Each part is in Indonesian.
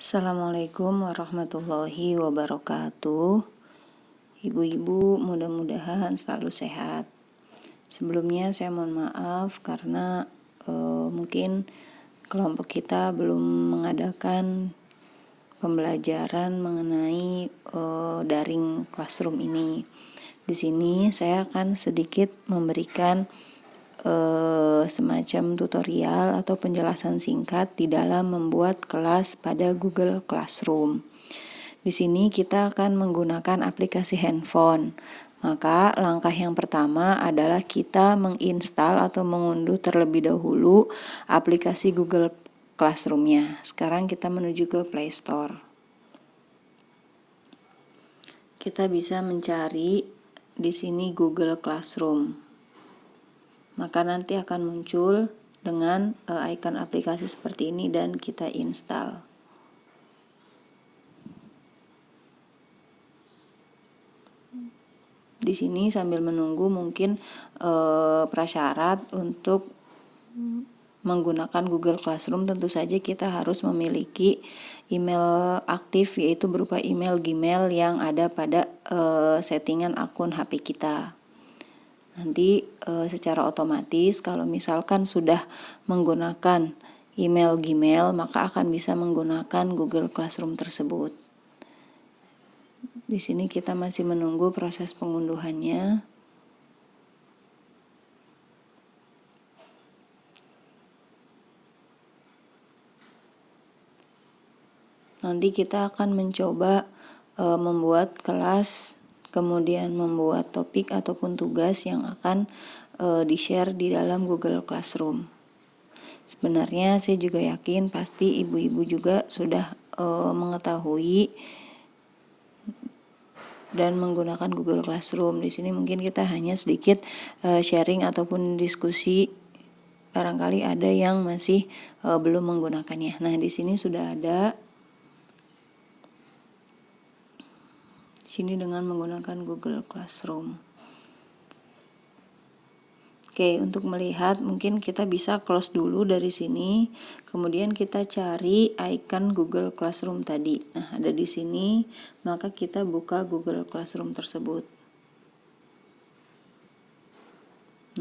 Assalamualaikum warahmatullahi wabarakatuh. Ibu-ibu mudah-mudahan selalu sehat. Sebelumnya saya mohon maaf karena mungkin kelompok kita belum mengadakan pembelajaran mengenai daring classroom ini. Di sini saya akan sedikit memberikan semacam tutorial atau penjelasan singkat di dalam membuat kelas pada Google Classroom. Di sini kita akan menggunakan aplikasi handphone. Maka langkah yang pertama adalah kita menginstal atau mengunduh terlebih dahulu aplikasi Google Classroom-nya. Sekarang kita menuju ke Play Store. Kita bisa mencari di sini Google Classroom. Maka nanti akan muncul dengan icon aplikasi seperti ini dan kita install. Di sini sambil menunggu mungkin prasyarat untuk menggunakan Google Classroom tentu saja kita harus memiliki email aktif, yaitu berupa email Gmail yang ada pada settingan akun HP kita. Nanti secara otomatis kalau misalkan sudah menggunakan email Gmail maka akan bisa menggunakan Google Classroom tersebut. Di sini kita masih menunggu proses pengunduhannya. Nanti kita akan mencoba membuat kelas, kemudian membuat topik ataupun tugas yang akan di-share di dalam Google Classroom. Sebenarnya saya juga yakin pasti ibu-ibu juga sudah mengetahui dan menggunakan Google Classroom. Di sini mungkin kita hanya sedikit sharing ataupun diskusi. Barangkali ada yang masih belum menggunakannya. Nah, di sini sudah ada. Sini dengan menggunakan Google Classroom. Oke, untuk melihat mungkin kita bisa close dulu dari sini, kemudian kita cari icon Google Classroom tadi. Nah, ada di sini, maka kita buka Google Classroom tersebut.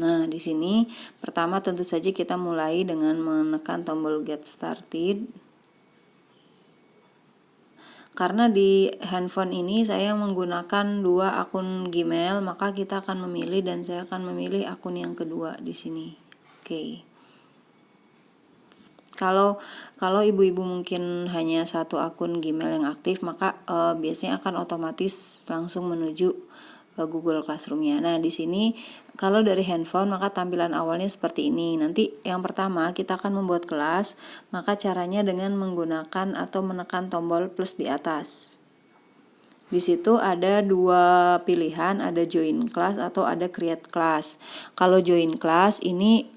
Nah, di sini pertama tentu saja kita mulai dengan menekan tombol Get Started. Karena di handphone ini saya menggunakan 2 akun Gmail, maka kita akan memilih dan saya akan memilih akun yang kedua di sini. Oke. Kalau ibu-ibu mungkin hanya 1 akun Gmail yang aktif, maka biasanya akan otomatis langsung menuju Google Classroom-nya. Nah, di sini kalau dari handphone maka tampilan awalnya seperti ini. Nanti yang pertama kita akan membuat kelas, maka caranya dengan menggunakan atau menekan tombol plus di atas. Di situ ada 2 pilihan, ada join class atau ada create class. Kalau join class ini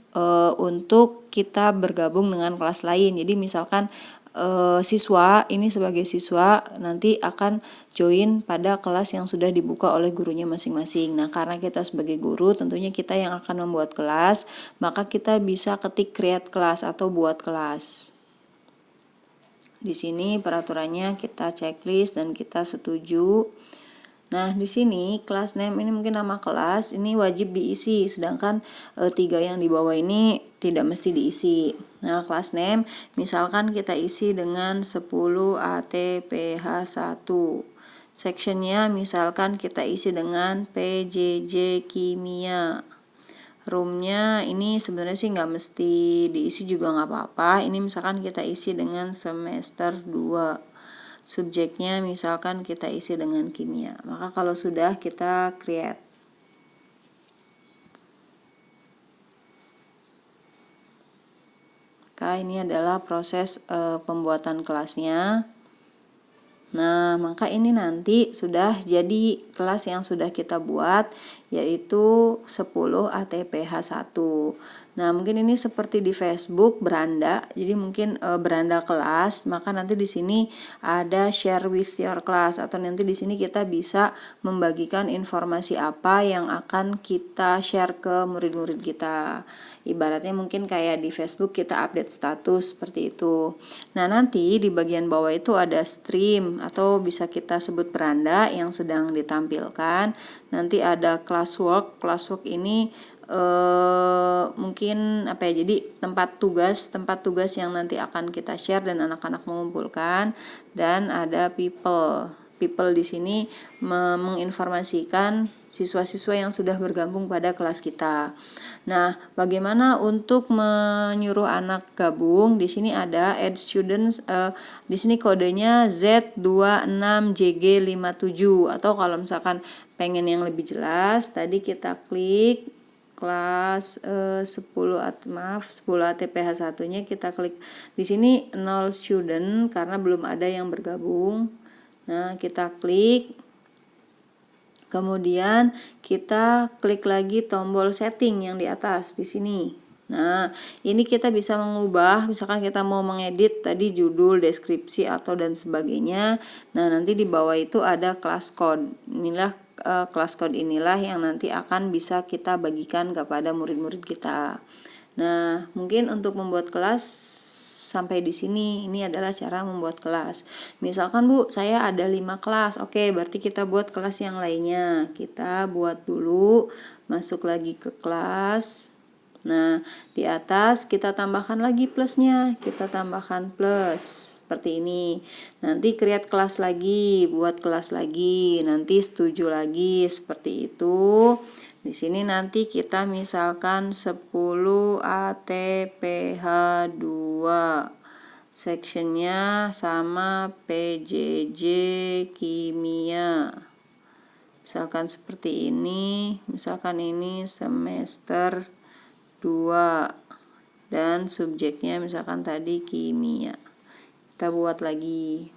untuk kita bergabung dengan kelas lain. Jadi misalkan siswa ini sebagai siswa nanti akan join pada kelas yang sudah dibuka oleh gurunya masing-masing. Nah, karena kita sebagai guru tentunya kita yang akan membuat kelas, maka kita bisa ketik create class atau buat kelas. Di sini peraturannya kita checklist dan kita setuju. Nah, di sini class name ini mungkin nama kelas ini wajib diisi, sedangkan 3 yang di bawah ini tidak mesti diisi. Nah, class name misalkan kita isi dengan 10 ATPH1. Sectionnya misalkan kita isi dengan PJJ Kimia. Roomnya ini sebenarnya sih nggak mesti diisi juga nggak apa-apa. Ini misalkan kita isi dengan semester 2. Subjeknya misalkan kita isi dengan kimia. Maka kalau sudah kita create. Maka ini adalah proses pembuatan kelasnya. Nah, maka ini nanti sudah jadi kelas yang sudah kita buat, yaitu 10 ATPH1. Nah, mungkin ini seperti di Facebook beranda. Jadi mungkin beranda kelas, maka nanti di sini ada share with your class, atau nanti di sini kita bisa membagikan informasi apa yang akan kita share ke murid-murid kita. Ibaratnya mungkin kayak di Facebook kita update status seperti itu. Nah, nanti di bagian bawah itu ada stream atau bisa kita sebut beranda yang sedang ditampilkan. Nanti ada classwork. Classwork ini mungkin apa ya, jadi tempat tugas yang nanti akan kita share dan anak-anak mengumpulkan. Dan ada people di sini menginformasikan siswa-siswa yang sudah bergabung pada kelas kita. Nah, bagaimana untuk menyuruh anak gabung? Di sini ada add students, di sini kodenya Z26JG57, atau kalau misalkan pengen yang lebih jelas, tadi kita klik kelas 10 ATPH 1-nya, kita klik di sini 0 student karena belum ada yang bergabung. Nah, kita klik, kemudian kita klik lagi tombol setting yang di atas di sini. Nah, ini kita bisa mengubah, misalkan kita mau mengedit tadi judul, deskripsi atau dan sebagainya. Nah, nanti di bawah itu ada class code. Inilah class code inilah yang nanti akan bisa kita bagikan kepada murid-murid kita. Nah, mungkin untuk membuat kelas sampai di sini. Ini adalah cara membuat kelas. Misalkan Bu, saya ada 5 kelas. Oke, berarti kita buat kelas yang lainnya. Kita buat dulu, masuk lagi ke kelas. Nah, di atas kita tambahkan lagi plusnya. Kita tambahkan plus seperti ini. Nanti create kelas lagi, buat kelas lagi, nanti setuju lagi seperti itu. Di sini nanti kita misalkan 10 ATPH 2. Sectionnya sama PJJ Kimia. Misalkan seperti ini, misalkan ini semester 2 dan subjeknya misalkan tadi kimia. Kita buat lagi.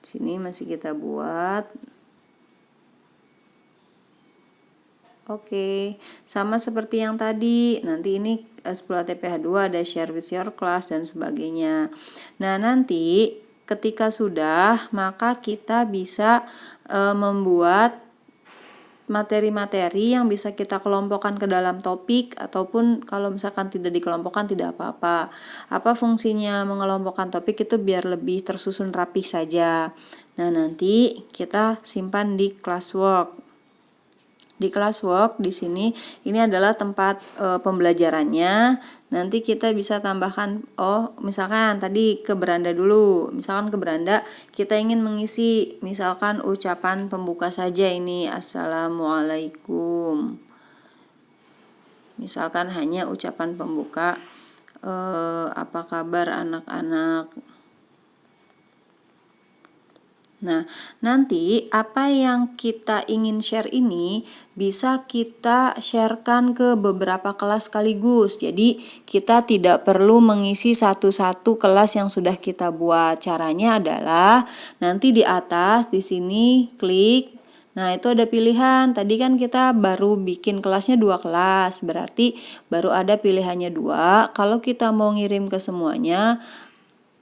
Sini masih kita buat. Oke, sama seperti yang tadi. Nanti ini 10 ATPH 2 ada share with your class dan sebagainya. Nah, nanti ketika sudah, maka kita bisa membuat materi-materi yang bisa kita kelompokkan ke dalam topik, ataupun kalau misalkan tidak dikelompokkan tidak apa-apa. Apa fungsinya mengelompokkan topik itu biar lebih tersusun rapi saja. Nah, nanti kita simpan di classwork. Di classwork di sini ini adalah tempat pembelajarannya. Nanti kita bisa tambahkan, misalkan tadi ke beranda dulu. Misalkan ke beranda kita ingin mengisi misalkan ucapan pembuka saja ini, Assalamualaikum. Misalkan hanya ucapan pembuka, apa kabar anak-anak. Nah, nanti apa yang kita ingin share ini bisa kita sharekan ke beberapa kelas sekaligus. Jadi, kita tidak perlu mengisi satu-satu kelas yang sudah kita buat. Caranya adalah nanti di atas di sini klik. Nah, itu ada pilihan. Tadi kan kita baru bikin kelasnya 2 kelas. Berarti baru ada pilihannya 2. Kalau kita mau ngirim ke semuanya,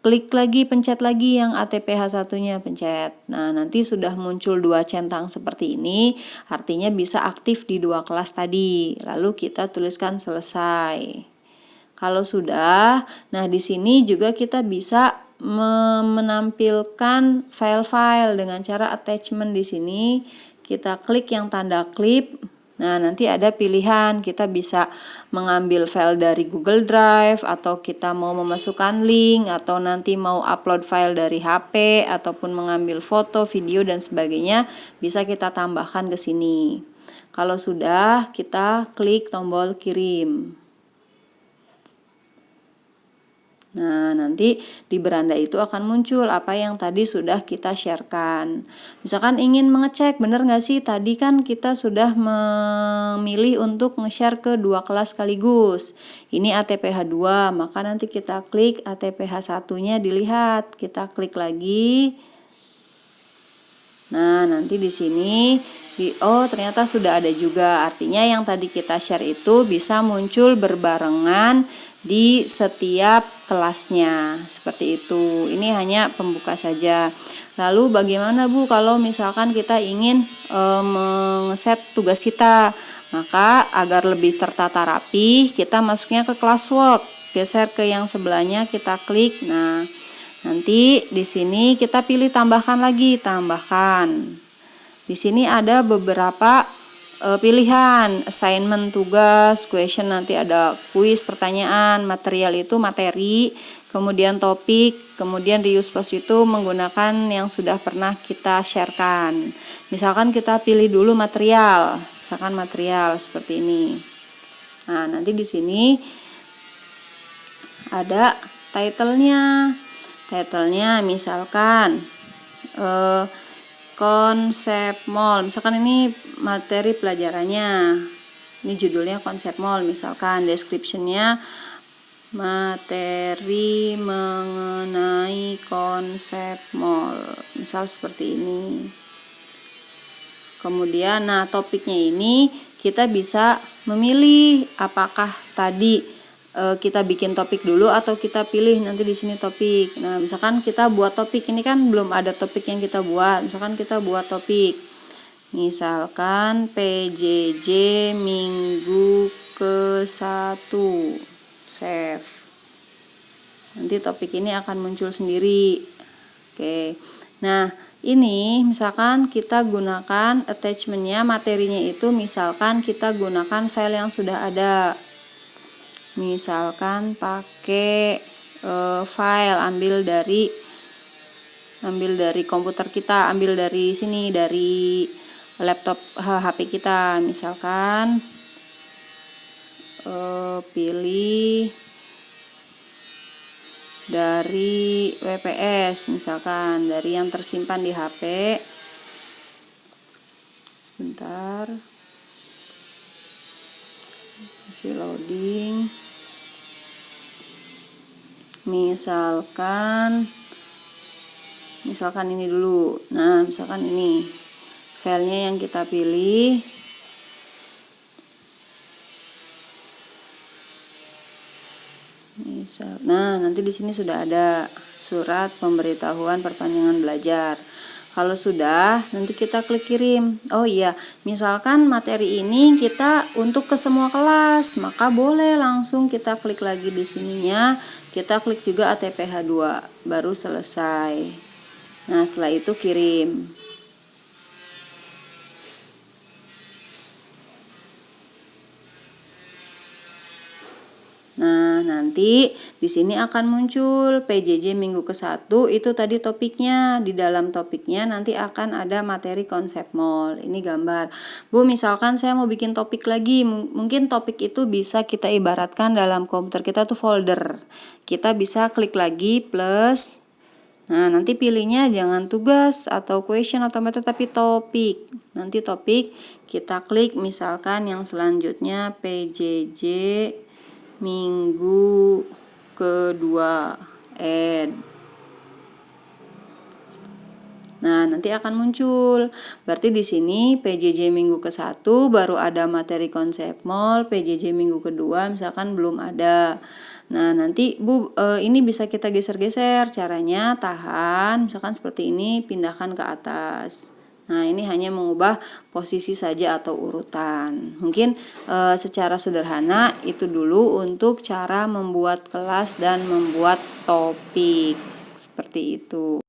klik lagi, pencet lagi yang ATPH 1-nya, pencet. Nah, nanti sudah muncul 2 centang seperti ini, artinya bisa aktif di 2 kelas tadi. Lalu kita tuliskan selesai. Kalau sudah, nah di sini juga kita bisa menampilkan file-file dengan cara attachment di sini. Kita klik yang tanda klip. Nah, nanti ada pilihan, kita bisa mengambil file dari Google Drive, atau kita mau memasukkan link, atau nanti mau upload file dari HP, ataupun mengambil foto, video, dan sebagainya, bisa kita tambahkan ke sini. Kalau sudah, kita klik tombol kirim. Nah, nanti di beranda itu akan muncul apa yang tadi sudah kita sharekan. Misalkan ingin mengecek benar nggak sih, tadi kan kita sudah memilih untuk nge-share ke 2 kelas sekaligus. Ini ATPH 2, maka nanti kita klik ATPH 1-nya dilihat. Kita klik lagi. Nah, nanti di sini oh ternyata sudah ada juga. Artinya yang tadi kita share itu bisa muncul berbarengan di setiap kelasnya. Seperti itu. Ini hanya pembuka saja. Lalu bagaimana Bu kalau misalkan kita ingin mengeset tugas kita? Maka agar lebih tertata rapi, kita masuknya ke classwork. Geser ke yang sebelahnya, kita klik. Nah, nanti di sini kita pilih tambahkan lagi, tambahkan. Di sini ada beberapa pilihan, assignment, tugas, question, nanti ada kuis, pertanyaan, material itu materi, kemudian topik, kemudian reuse post itu menggunakan yang sudah pernah kita sharekan. Misalkan kita pilih dulu material, misalkan material seperti ini. Nah, nanti di sini ada title-nya. Title-nya misalkan konsep mall, misalkan ini materi pelajarannya, ini judulnya konsep mall, misalkan description-nya materi mengenai konsep mall, misal seperti ini. Kemudian nah topiknya ini kita bisa memilih apakah tadi kita bikin topik dulu atau kita pilih nanti di sini topik. Nah, misalkan kita buat topik, ini kan belum ada topik yang kita buat. Misalkan kita buat topik. Misalkan PJJ minggu ke-1. Save. Nanti topik ini akan muncul sendiri. Oke. Nah, ini misalkan kita gunakan attachment-nya, materinya itu misalkan kita gunakan file yang sudah ada. Misalkan pakai file ambil dari komputer kita, ambil dari sini, dari laptop HP kita. Misalkan pilih dari WPS, misalkan dari yang tersimpan di HP. Sebentar, masih loading. Misalkan ini dulu. Nah, misalkan ini filenya yang kita pilih. Nah, nanti di sini sudah ada surat pemberitahuan perpanjangan belajar. Kalau sudah, nanti kita klik kirim. Oh iya, misalkan materi ini kita untuk ke semua kelas, maka boleh langsung kita klik lagi di sininya. Kita klik juga ATPH 2, baru selesai. Nah, setelah itu kirim. Nah, nanti di sini akan muncul PJJ minggu ke-1, itu tadi topiknya. Di dalam topiknya nanti akan ada materi konsep mall. Ini gambar. Bu, misalkan saya mau bikin topik lagi. Mungkin topik itu bisa kita ibaratkan dalam komputer kita tuh folder. Kita bisa klik lagi plus. Nah, nanti pilihnya jangan tugas atau question atau materi, tapi topik. Nanti topik kita klik misalkan yang selanjutnya PJJ minggu kedua add. Nah, nanti akan muncul. Berarti di sini PJJ minggu ke-1 baru ada materi konsep mall, PJJ minggu kedua misalkan belum ada. Nah, nanti Bu ini bisa kita geser-geser. Caranya tahan, misalkan seperti ini, pindahkan ke atas. Nah, ini hanya mengubah posisi saja atau urutan. Mungkin secara sederhana itu dulu untuk cara membuat kelas dan membuat topik. Seperti itu.